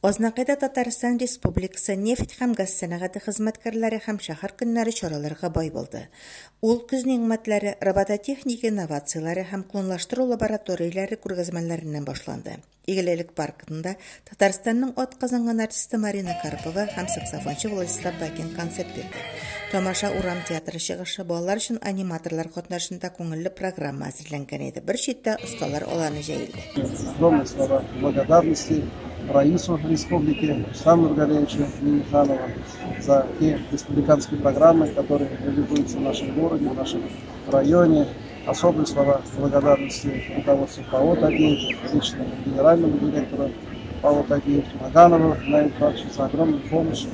Ознакайда Татарстан Республикасы нефть һәм газ сәнәгате хезмәткәрләре һәм шәһәр көннәре чараларга бай булды. Ул көз нигъмәтләре, робототехника инновацияләре һәм клонлаштыру лабораторияләре күргәзмәләреннән башланды. Игелелек паркында Татарстанның атказанган артисты Марина Карпова һәм саксофончы Владислав Бакин концерт бирде. Тамаша урам театры чыгышы балалар өчен аниматорлар катнашында күңелле программа әзерләнгән иде. Бер читтә осталар аланы җәелде. Огромные слова благодарности Раису Республики Рустаму Нургалиевичу Миниханову за те республиканские программы, которые реализуются в нашем городе, в нашем районе. Особые слова благодарности руководству ПАО «Тагил», лично генеральному директору ПАО «Тагил» Маганову за огромную помощь,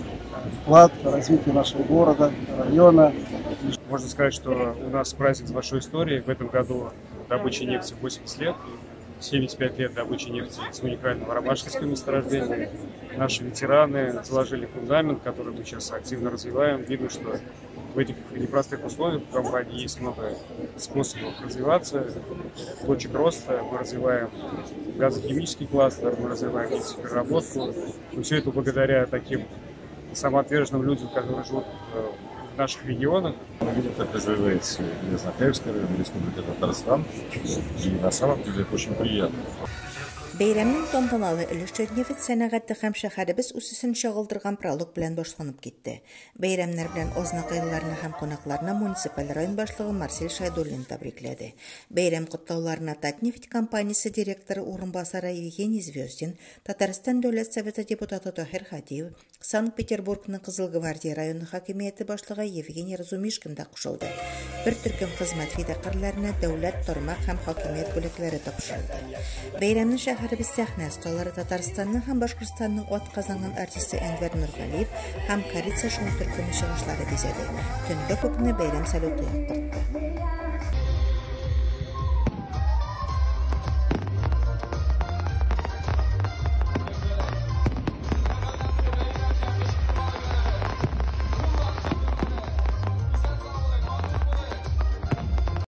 вклад в развитие нашего города, района. Можно сказать, что у нас праздник с большой историей. В этом году добыча нефти 80 лет. 75 лет добычи нефти с уникального ромашковского месторождения. Наши ветераны заложили фундамент, который мы сейчас активно развиваем. Видно, что в этих непростых условиях в компании есть много способов развиваться. Точек роста мы развиваем газохимический кластер, мы развиваем нефтепереработку. И все это благодаря таким самоотверженным людям, которые живут в наших регионах. Мы видим, как развивается Нижнекамская республика Татарстан, и на самом деле это очень приятно. Бәйрәмнең тантаналы өлеше нефть сәнәгате һәм шәһәребез үсешен чагылдырган пролог белән башланып китте. Бәйрәмнәр белән ознакайларны һәм конакларны муниципаль район башлыгы Марсель Шайдуллин тәбрикләде. Бәйрәм котлауларына Татнефть компаниясе директоры урынбасары Евгений Звездин, Татарстан Дәүләт Советы депутаты Таһир Хатиев, Санкт-Петербургның Кызыл гвардия районы хакимияте башлыгы Евгений Разумишкин да кушылды. Бер төркем хезмәт фидакарларына дәүләт тармак һәм хакимият бүләкләре тапшырылды. Бәйрәмне шәһәребез сәхнә осталары Татарстанның һәм Башкортстанның атказанган артисты Әнвәр Нургалиев һәм Корица шоу төркеме чыгышлары бизәде. Төнле күкне бәйрәм салюты яктыртты.